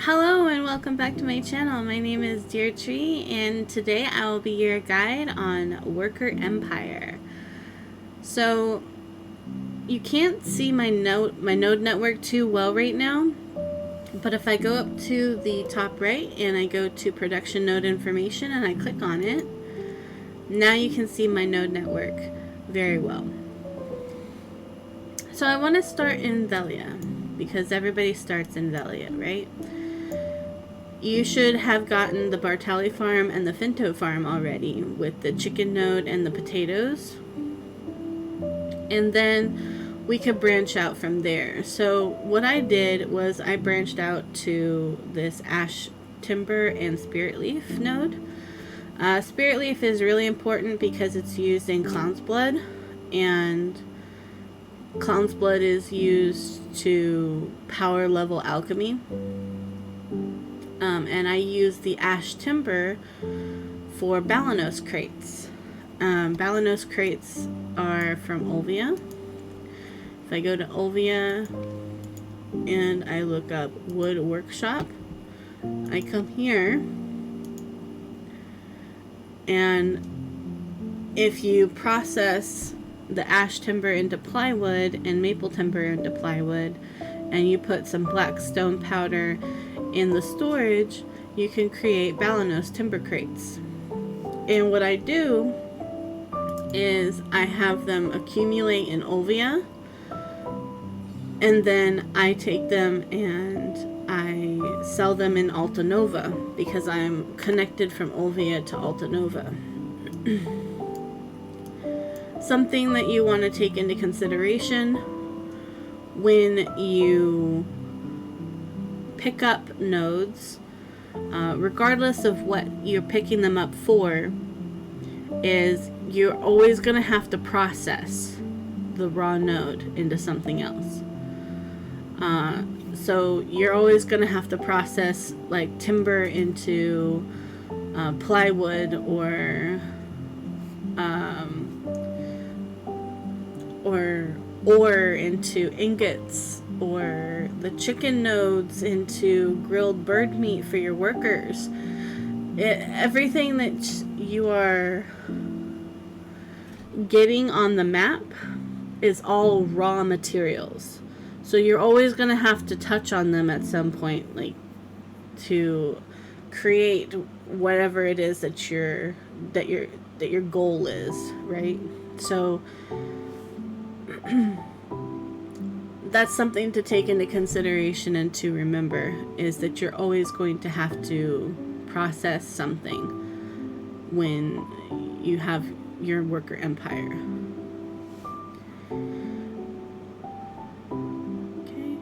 Hello and welcome back to my channel. My name is Dear Tree and today I will be your guide on Worker Empire. So you can't see my node network too well right now, but if I go up to the top right and I go to production node information and I click on it, now you can see my node network very well. So I want to start in Velia because everybody starts in Velia, right? You should have gotten the Bartali farm and the Finto farm already with the chicken node and the potatoes. And then we could branch out from there. So what I did was I branched out to this ash timber and spirit leaf node. Spirit leaf is really important because it's used in clown's blood, and clown's blood is used to power level alchemy. And I use the ash timber for Balanos crates. Balanos crates are from Olvia. If I go to Olvia and I look up wood workshop, I come here, and if you process the ash timber into plywood and maple timber into plywood, and you put some black stone powder in the storage, you can create Balanos timber crates. And what I do is I have them accumulate in Olvia, and then I take them and I sell them in Alta Nova because I'm connected from Olvia to Alta Nova. Something that you want to take into consideration when you pick up nodes, regardless of what you're picking them up for, is you're always going to have to process the raw node into something else. So you're always going to have to process like timber into plywood or ore into ingots, or the chicken nodes into grilled bird meat for your workers. Everything that you are getting on the map is all raw materials. So you're always going to have to touch on them at some point, like to create whatever it is that your goal is, right? So that's something to take into consideration and to remember, is that you're always going to have to process something when you have your worker empire. Okay.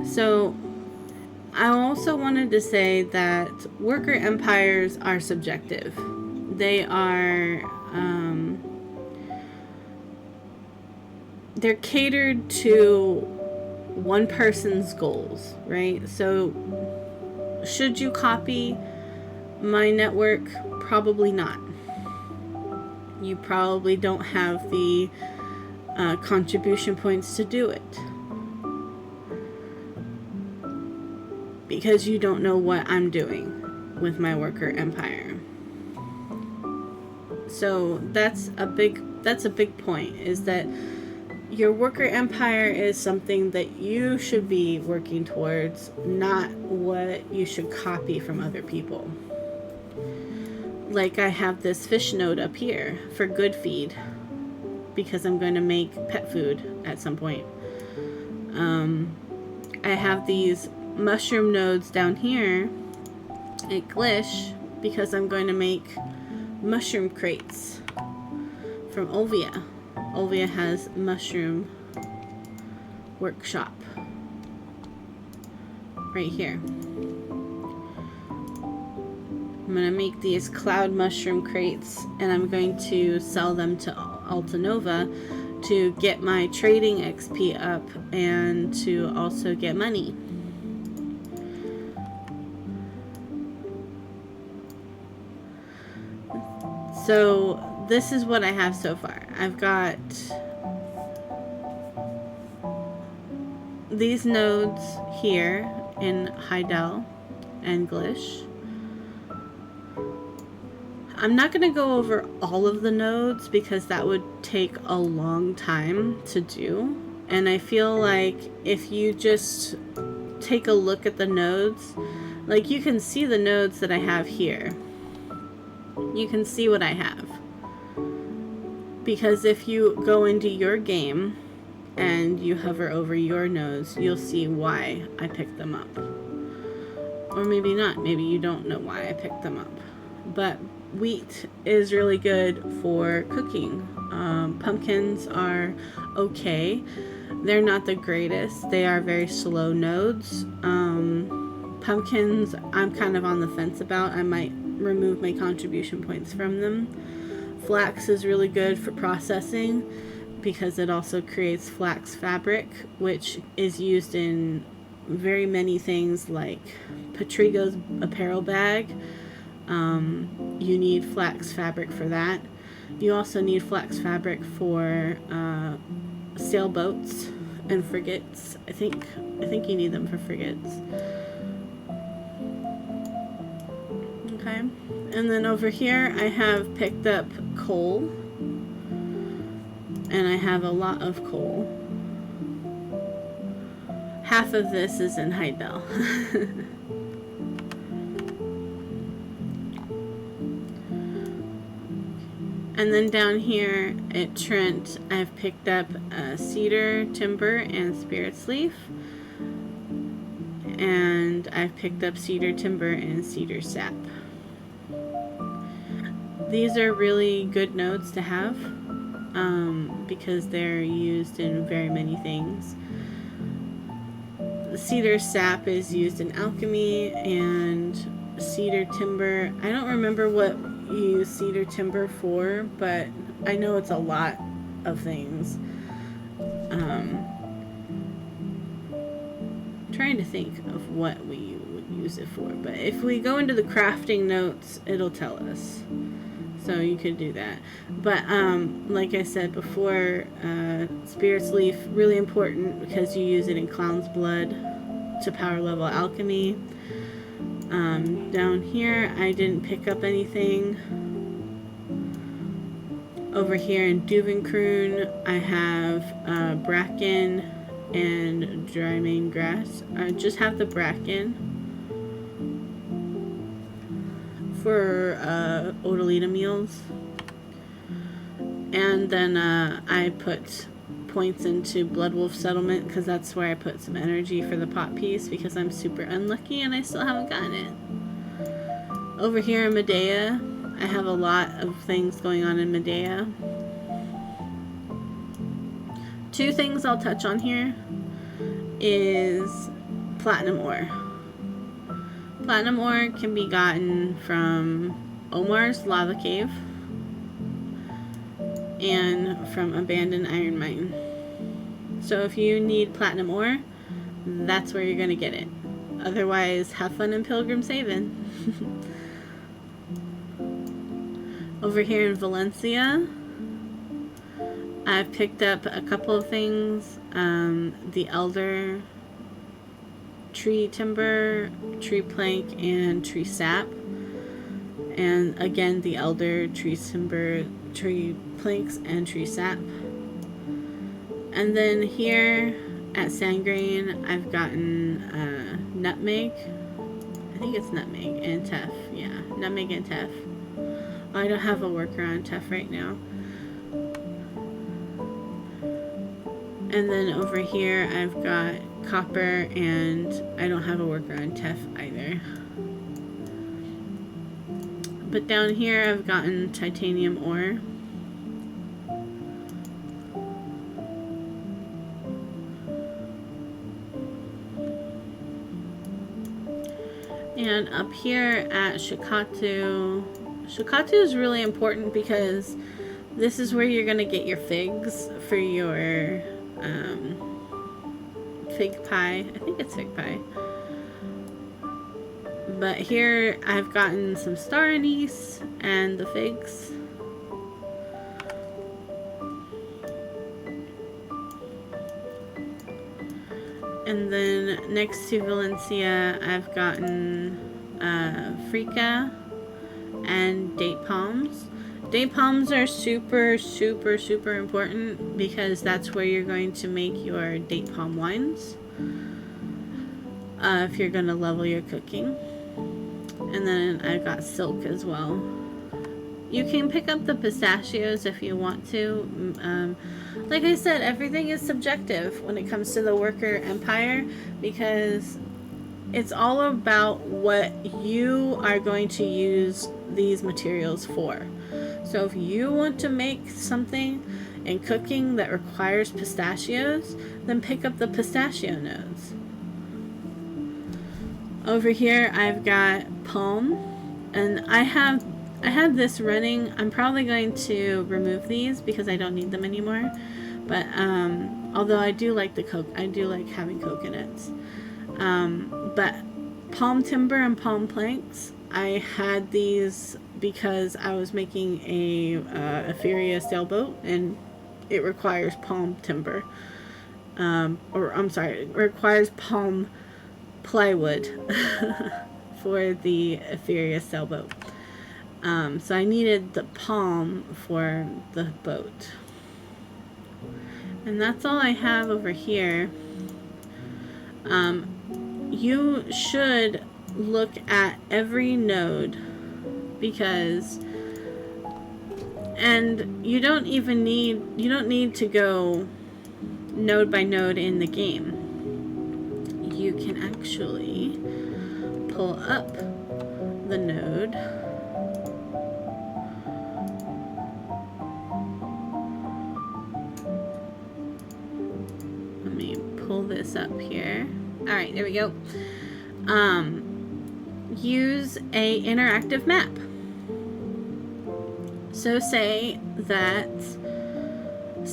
So I also wanted to say that worker empires are subjective. They are they're catered to one person's goals, right? So should you copy my network? Probably not. You probably don't have the contribution points to do it because you don't know what I'm doing with my worker empire. So that's a big point, is that your worker empire is something that you should be working towards, not what you should copy from other people. Like I have this fish node up here for good feed because I'm going to make pet food at some point. I have these mushroom nodes down here at Glish because I'm going to make mushroom crates from Olvia. Olvia has mushroom workshop right here. I'm going to make these cloud mushroom crates, and I'm going to sell them to Alta Nova to get my trading XP up and to also get money. So this is what I have so far. I've got these nodes here in Heidel and Glish. I'm not going to go over all of the nodes because that would take a long time to do. And I feel like if you just take a look at the nodes, like you can see the nodes that I have here. You can see what I have. Because if you go into your game and you hover over your nodes, you'll see why I picked them up. Or maybe not. Maybe you don't know why I picked them up. But wheat is really good for cooking. Pumpkins are okay. They're not the greatest. They are very slow nodes. Pumpkins, I'm kind of on the fence about. I might remove my contribution points from them. Flax is really good for processing because it also creates flax fabric, which is used in very many things like Patrigo's apparel bag. You need flax fabric for that. You also need flax fabric for sailboats and frigates. I think you need them for frigates. Okay, and then over here I have picked up coal, and I have a lot of coal. Half of this is in Heidel. And then down here at Trent, I've picked up cedar, timber, and spirit's leaf. And I've picked up cedar, timber, and cedar sap. These are really good nodes to have because they're used in very many things. The cedar sap is used in alchemy, and cedar timber, I don't remember what you use cedar timber for, but I know it's a lot of things. Trying to think of what we would use it for, but if we go into the crafting notes, it'll tell us. So you could do that. But like I said before, spirit's leaf, really important because you use it in clown's blood to power level alchemy. Down here, I didn't pick up anything. Over here in Duvencrune, I have bracken and dry main grass. I just have the bracken for Odalita meals. And then I put points into Bloodwolf Settlement because that's where I put some energy for the pot piece because I'm super unlucky and I still haven't gotten it. Over here in Mediah, I have a lot of things going on in Mediah. Two things I'll touch on here is platinum ore. Platinum ore can be gotten from Omar's lava cave and from abandoned iron mine. So if you need platinum ore, that's where you're gonna get it. Otherwise, have fun in Pilgrim Saving. Over here in Valencia, I've picked up a couple of things. The elder tree timber, tree plank, and tree sap. And again, the elder, tree timber, tree planks, and tree sap. And then here at Sandgrain, I've gotten nutmeg. I think it's nutmeg and teff. Yeah, nutmeg and teff. I don't have a worker on teff right now. And then over here, I've got copper, and I don't have a worker on teff either. But down here, I've gotten titanium ore. And up here at Shikatu is really important because this is where you're going to get your figs for your fig pie. I think it's fig pie. But here I've gotten some star anise and the figs. And then next to Valencia, I've gotten freeca and date palms. Date palms are super, super, super important because that's where you're going to make your date palm wines. If you're going to level your cooking. And then I've got silk as well. You can pick up the pistachios if you want to. Like I said, everything is subjective when it comes to the worker empire because it's all about what you are going to use these materials for. So if you want to make something in cooking that requires pistachios, then pick up the pistachio nodes. Over here I've got palm, and I have this running. I'm probably going to remove these because I don't need them anymore. But although I do like I do like having coconuts. But palm timber and palm planks, I had these because I was making a Etheria sailboat, and it requires palm timber. It requires palm plywood for the Etheria sailboat. So I needed the palm for the boat. And that's all I have over here. You should look at every node because, and you don't need to go node by node in the game. You can actually pull up the node. Let me pull this up here. All right, there we go. Use a interactive map. So say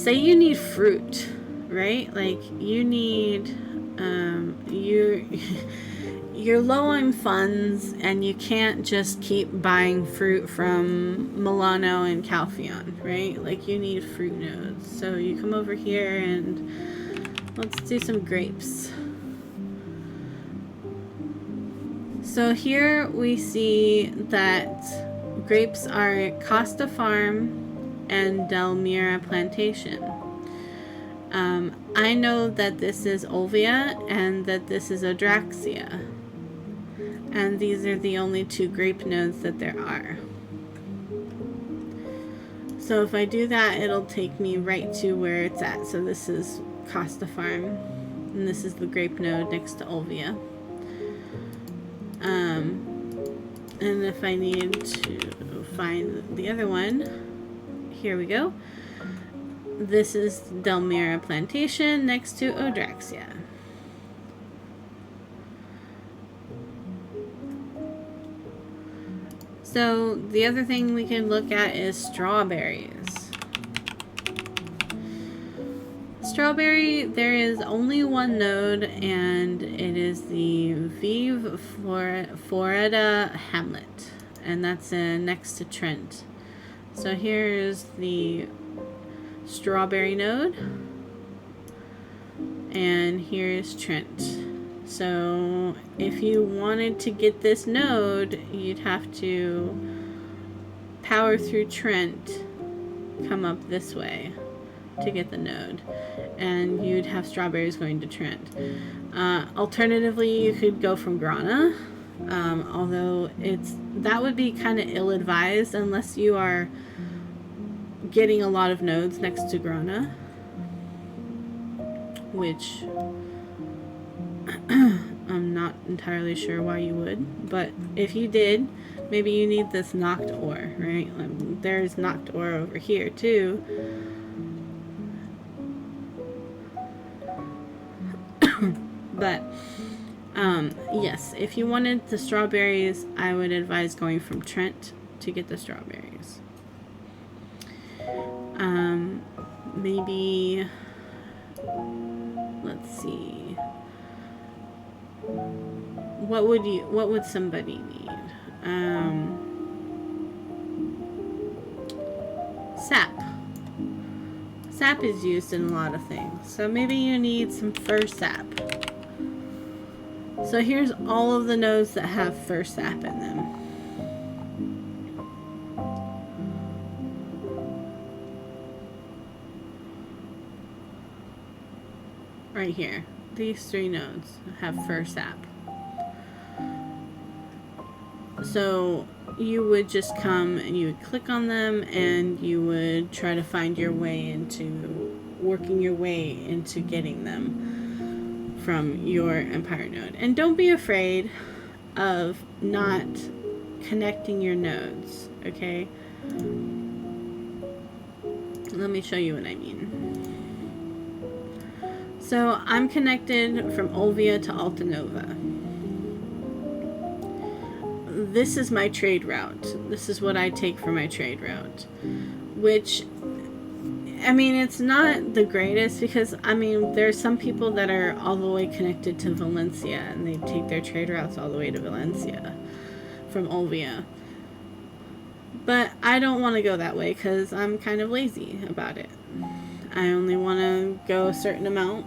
you need fruit, right? Like you need you're low on funds and you can't just keep buying fruit from Milano and Calpheon, right? Like you need fruit nodes. So you come over here and let's do some grapes. So here we see that grapes are at Costa Farm and Delmira Plantation. I know that this is Olvia and that this is Odraxia. And these are the only two grape nodes that there are. So if I do that, it'll take me right to where it's at. So this is Costa Farm, and this is the grape node next to Olvia. And if I need to find the other one, here we go. This is Delmira Plantation next to Odraxia. So the other thing we can look at is strawberries. Strawberry, there is only one node, and it is the Vive Florida Hamlet, and that's next to Trent. So here's the strawberry node, and here's Trent. So if you wanted to get this node, you'd have to power through Trent, come up this way to get the node, and you'd have strawberries going to Trent. Alternatively, you could go from Grana, although that would be kind of ill-advised unless you are getting a lot of nodes next to Grana, which I'm not entirely sure why you would, but if you did, maybe you need this knocked ore, right? There's knocked ore over here too. But yes, if you wanted the strawberries, I would advise going from Trent to get the strawberries. Maybe, let's see, what would somebody need? Sap. Sap is used in a lot of things, so maybe you need some fir sap. So here's all of the nodes that have first sap in them. Right here. These 3 nodes have first sap. So you would just come and you would click on them and you would try to find your way into working your way into getting them from your Empire node. And don't be afraid of not connecting your nodes, okay? Let me show you what I mean. So I'm connected from Olvia to Altanova. This is my trade route. This is what I take for my trade route. Which, I mean, it's not the greatest because, I mean, there's some people that are all the way connected to Valencia and they take their trade routes all the way to Valencia from Olvia. But I don't want to go that way because I'm kind of lazy about it. I only want to go a certain amount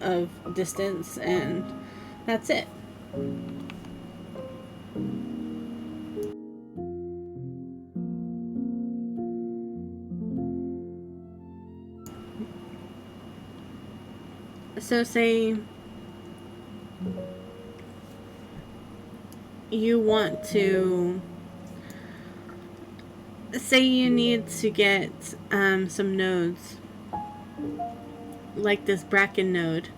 of distance and that's it. So say you want to, say you need to get some nodes like this Bracken node.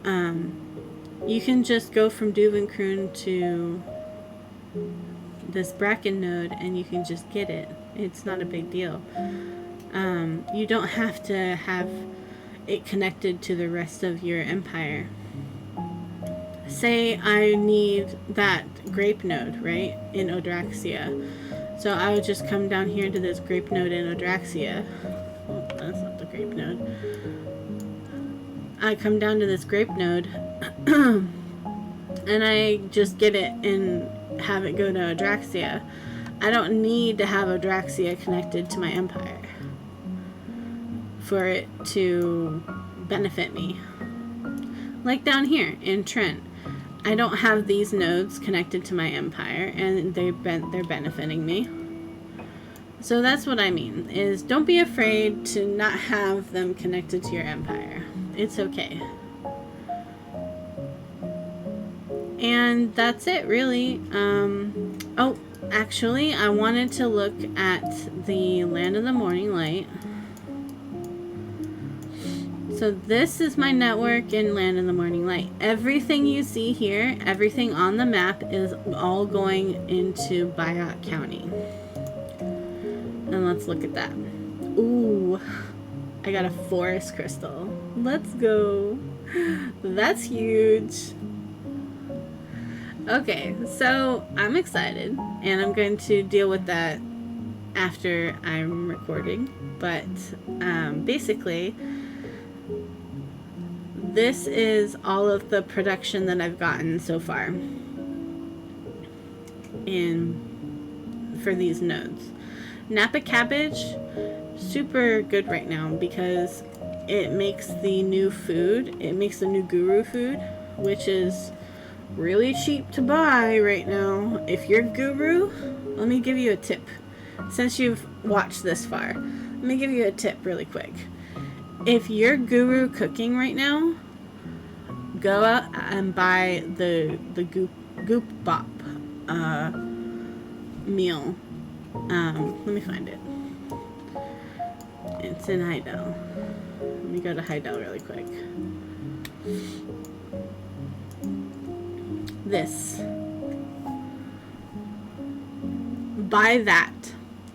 You can just go from Duvencrune to this Bracken node and you can just get it. It's not a big deal. You don't have to have it connected to the rest of your empire. Say I need that grape node, right, in Odraxia. So I would just come down here to this grape node in Odraxia. Oh, that's not the grape node. I come down to this grape node and I just get it and have it go to Odraxia. I don't need to have Odraxia connected to my empire for it to benefit me. Like down here in Trent, I don't have these nodes connected to my empire and they're benefiting me. So that's what I mean, is don't be afraid to not have them connected to your empire. It's okay. And that's it, really. Oh, actually, I wanted to look at the Land of the Morning Light. So this is my network in Land of the Morning Light. Everything you see here, everything on the map is all going into Biot County. And let's look at that. Ooh, I got a forest crystal. Let's go. That's huge. Okay, so I'm excited and I'm going to deal with that after I'm recording. But basically, this is all of the production that I've gotten so far for these nodes. Napa cabbage, super good right now because it makes the new food, it makes the new guru food, which is really cheap to buy right now. If you're guru, let me give you a tip. Since you've watched this far, let me give you a tip really quick. If you're guru cooking right now, go out and buy the goop bop meal. Let me find it. It's in Heidel. Let me go to Heidel really quick. This. Buy that.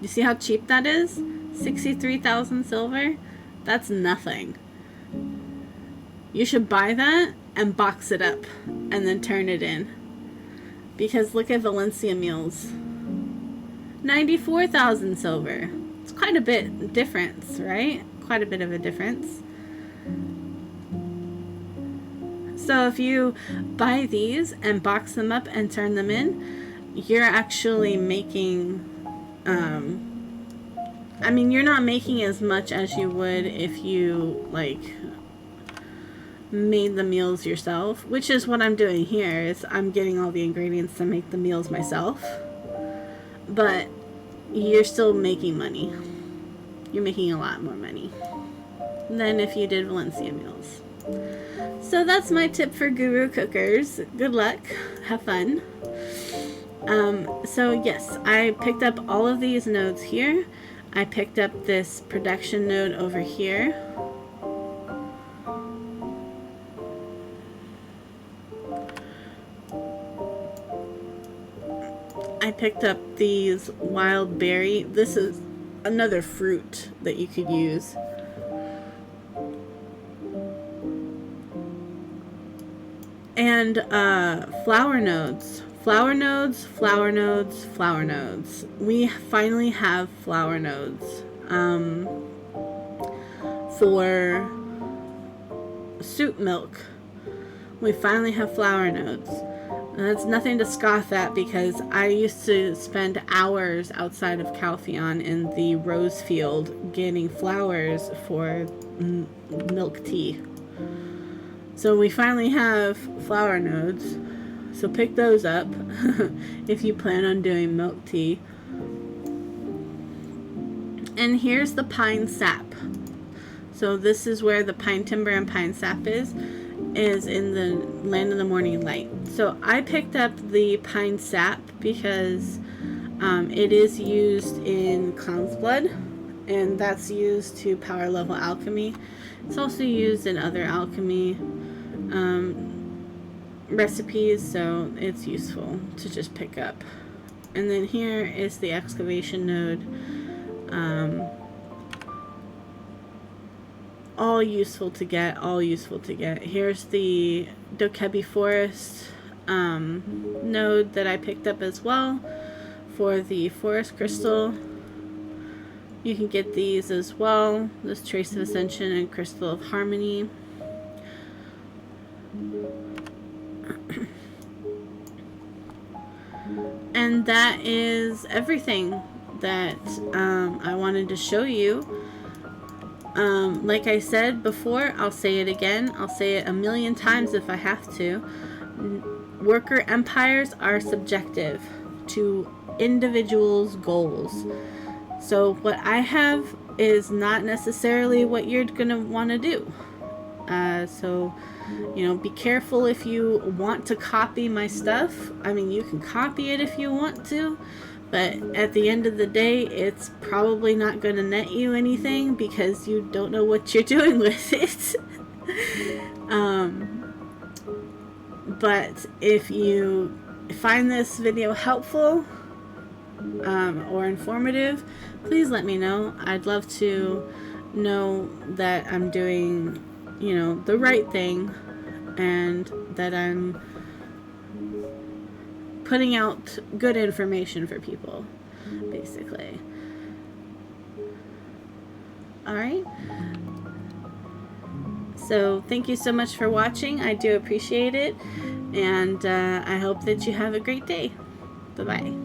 You see how cheap that is? 63,000 silver? That's nothing. You should buy that and box it up and then turn it in. Because look at Valencia meals. 94,000 silver. It's quite a bit difference, right? Quite a bit of a difference. So if you buy these and box them up and turn them in, you're actually making, I mean, you're not making as much as you would if you, like, made the meals yourself, which is what I'm doing here. Is I'm getting all the ingredients to make the meals myself, but you're still making money. You're making a lot more money than if you did Valencia meals. So that's my tip for guru cookers. Good luck, have fun. So yes, I picked up all of these nodes here. I picked up this production node over here. I picked up these wild berry. This is another fruit that you could use. And flower nodes. Flower nodes, flower nodes, flower nodes. We finally have flower nodes for soup milk. We finally have flower nodes. And that's nothing to scoff at, because I used to spend hours outside of Calpheon in the rose field getting flowers for milk tea. So we finally have flower nodes. So pick those up if you plan on doing milk tea. And here's the pine sap. So this is where the pine timber and pine sap is in the land of the morning light. So I picked up the pine sap because it is used in clown's blood, and that's used to power level alchemy. It's also used in other alchemy recipes, so it's useful to just pick up. And then here is the excavation node. All useful to get, all useful to get. Here's the Dokebi Forest node that I picked up as well for the forest crystal. You can get these as well, this Trace of Ascension and Crystal of Harmony. And that is everything that I wanted to show you. Like I said before, I'll say it again. I'll say it a million times if I have to. Worker empires are subjective to individuals' goals. So what I have is not necessarily what you're going to want to do. So, you know, be careful if you want to copy my stuff. I mean, you can copy it if you want to, but at the end of the day, it's probably not going to net you anything because you don't know what you're doing with it. But if you find this video helpful or informative, please let me know. I'd love to know that I'm doing, you know, the right thing and that I'm putting out good information for people, basically. Alright. So thank you so much for watching. I do appreciate it. And I hope that you have a great day. Bye-bye.